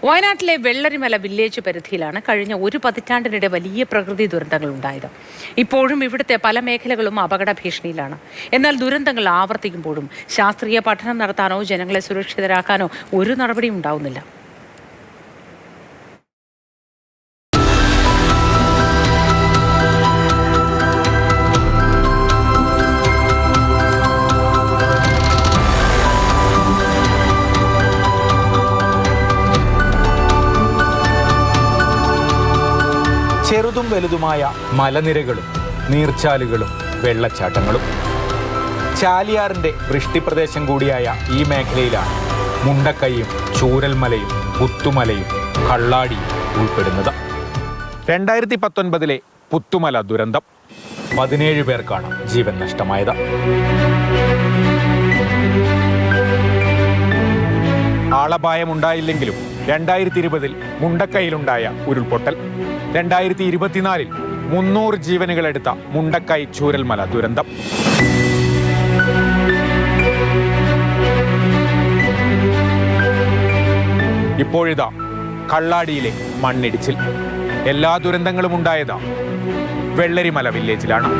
വയനാട്ടിലെ വെള്ളരിമല വില്ലേജ് പരിധിയിലാണ് കഴിഞ്ഞ ഒരു പതിറ്റാണ്ടിനിടെ വലിയ പ്രകൃതി ദുരന്തങ്ങൾ ഉണ്ടായത്. ഇപ്പോഴും ഇവിടുത്തെ പല മേഖലകളും അപകട ഭീഷണിയിലാണ്. എന്നാൽ ദുരന്തങ്ങൾ ആവർത്തിക്കുമ്പോഴും ശാസ്ത്രീയ പഠനം നടത്താനോ ജനങ്ങളെ സുരക്ഷിതരാക്കാനോ ഒരു നടപടിയും ഉണ്ടാവുന്നില്ല. ചെറുതും വലുതുമായ മലനിരകളും നീർച്ചാലുകളും വെള്ളച്ചാട്ടങ്ങളും ചാലിയാറിൻ്റെ വൃഷ്ടിപ്രദേശം കൂടിയായ ഈ മേഖലയിലാണ് മുണ്ടക്കൈയും ചൂരൽമലയും പുത്തുമലയും കള്ളാടിയും ഉൾപ്പെടുന്നത്. 2019 പുത്തുമല ദുരന്തം 17 പേർക്കാണ് ജീവൻ നഷ്ടമായത്. ആളപായമുണ്ടായില്ലെങ്കിലും 2020 മുണ്ടക്കൈയിലുണ്ടായ ഉരുൾപൊട്ടൽ, 2024 300 ജീവനുകളെടുത്ത മുണ്ടക്കൈ ചൂരൽമല ദുരന്തം. ഇപ്പോഴിതാ കള്ളാടിയിലെ മണ്ണിടിച്ചിൽ. എല്ലാ ദുരന്തങ്ങളും ഉണ്ടായത് വെള്ളരിമല വില്ലേജിലാണ്.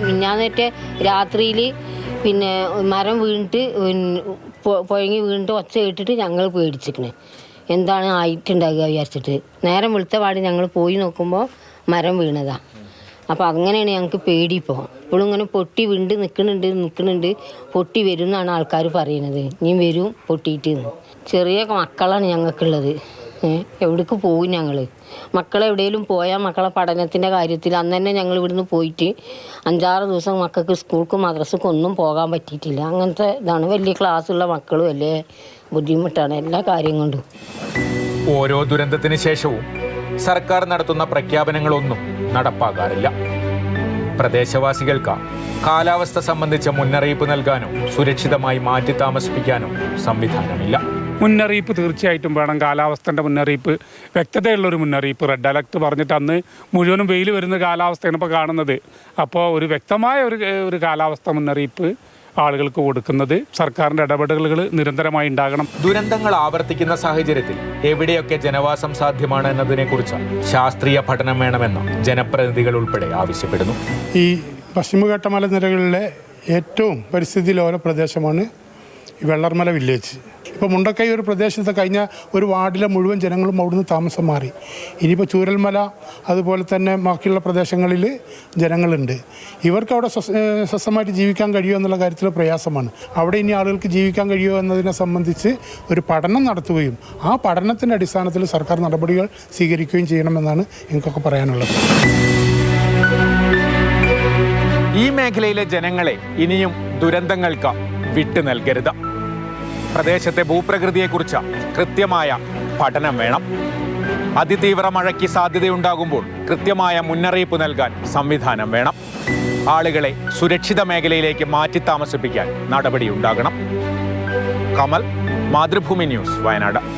മിഞ്ഞാന്നേറ്റ് രാത്രിയിൽ മരം വീണിട്ട് പുഴങ്ങി വീണിട്ട് ഒച്ച കേട്ടിട്ട് ഞങ്ങൾ പേടിച്ചിരിക്കണേ, എന്താണ് ആയിട്ടുണ്ടാകുക വിചാരിച്ചിട്ട്. നേരം വെളുത്ത പാടി ഞങ്ങൾ പോയി നോക്കുമ്പോൾ മരം വീണതാ. അപ്പോൾ അങ്ങനെയാണ് ഞങ്ങൾക്ക് പേടി. ഇപ്പോഴും ഇങ്ങനെ പൊട്ടി വീണ്ട് നിൽക്കുന്നുണ്ട് പൊട്ടി വരും എന്നാണ് ആൾക്കാർ പറയുന്നത്. ഇനിയും വരും പൊട്ടിയിട്ട്. ചെറിയ മക്കളാണ് ഞങ്ങൾക്കുള്ളത്. എവിടേക്ക് പോകും ഞങ്ങൾ? മക്കളെ എവിടെയെങ്കിലും പോയാൽ മക്കളെ പഠനത്തിൻ്റെ കാര്യത്തിൽ അന്ന് തന്നെ ഞങ്ങൾ ഇവിടുന്ന് പോയിട്ട് 5-6 ദിവസം മക്കൾക്ക് സ്കൂൾക്കും മദ്രസക്കും ഒന്നും പോകാൻ പറ്റിയിട്ടില്ല. അങ്ങനത്തെ ഇതാണ്. വലിയ ക്ലാസ്സുള്ള മക്കളും വലിയ ബുദ്ധിമുട്ടാണ് എല്ലാ കാര്യം കൊണ്ടും. ഓരോ ദുരന്തത്തിന് ശേഷവും സർക്കാർ നടത്തുന്ന പ്രഖ്യാപനങ്ങളൊന്നും നടപ്പാകാറില്ല. പ്രദേശവാസികൾക്ക് കാലാവസ്ഥ സംബന്ധിച്ച മുന്നറിയിപ്പ് നൽകാനോ സുരക്ഷിതമായി മാറ്റി താമസിപ്പിക്കാനോ സംവിധാനമില്ല. മുന്നറിയിപ്പ് തീർച്ചയായിട്ടും വേണം. കാലാവസ്ഥൻ്റെ മുന്നറിയിപ്പ്, വ്യക്തതയുള്ളൊരു മുന്നറിയിപ്പ്. റെഡ് അലർട്ട് പറഞ്ഞിട്ട് അന്ന് മുഴുവനും വെയിൽ വരുന്ന കാലാവസ്ഥയാണ് ഇപ്പോൾ കാണുന്നത്. അപ്പോൾ ഒരു വ്യക്തമായ ഒരു കാലാവസ്ഥ മുന്നറിയിപ്പ് ആളുകൾക്ക് കൊടുക്കുന്നത് സർക്കാരിൻ്റെ ഇടപെടലുകൾ നിരന്തരമായി ഉണ്ടാകണം. ദുരന്തങ്ങൾ ആവർത്തിക്കുന്ന സാഹചര്യത്തിൽ എവിടെയൊക്കെ ജനവാസം സാധ്യമാണ് എന്നതിനെക്കുറിച്ച് ശാസ്ത്രീയ പഠനം വേണമെന്ന് ജനപ്രതിനിധികൾ ഉൾപ്പെടെ ആവശ്യപ്പെടുന്നു. ഈ പശ്ചിമഘട്ട മലനിരകളിലെ ഏറ്റവും പരിസ്ഥിതി ലോല പ്രദേശമാണ് ഈ വെള്ളർമല വില്ലേജ്. ഇപ്പോൾ മുണ്ടക്കൈ ഒരു പ്രദേശത്ത് കഴിഞ്ഞ ഒരു വാർഡിലെ മുഴുവൻ ജനങ്ങളും അവിടുന്ന് താമസം മാറി. ഇനിയിപ്പോൾ ചൂരൽമല അതുപോലെ തന്നെ ബാക്കിയുള്ള പ്രദേശങ്ങളിൽ ജനങ്ങളുണ്ട്. ഇവർക്ക് അവിടെ സ്വസ്ഥമായിട്ട് ജീവിക്കാൻ കഴിയുമോ എന്നുള്ള കാര്യത്തിൽ പ്രയാസമാണ്. അവിടെ ഇനി ആളുകൾക്ക് ജീവിക്കാൻ കഴിയുമോ എന്നതിനെ സംബന്ധിച്ച് ഒരു പഠനം നടത്തുകയും ആ പഠനത്തിൻ്റെ അടിസ്ഥാനത്തിൽ സർക്കാർ നടപടികൾ സ്വീകരിക്കുകയും ചെയ്യണമെന്നാണ് എനിക്കൊക്കെ പറയാനുള്ളത്. ഈ മേഖലയിലെ ജനങ്ങളെ ഇനിയും ദുരന്തങ്ങൾക്ക് വിട്ടു നൽകരുത്. പ്രദേശത്തെ ഭൂപ്രകൃതിയെക്കുറിച്ച് കൃത്യമായ പഠനം വേണം. അതിതീവ്ര മഴയ്ക്ക് സാധ്യതയുണ്ടാകുമ്പോൾ കൃത്യമായ മുന്നറിയിപ്പ് നൽകാൻ സംവിധാനം വേണം. ആളുകളെ സുരക്ഷിത മേഖലയിലേക്ക് മാറ്റി താമസിപ്പിക്കാൻ നടപടിയുണ്ടാകണം. കമൽ, മാതൃഭൂമി ന്യൂസ്, വയനാട്.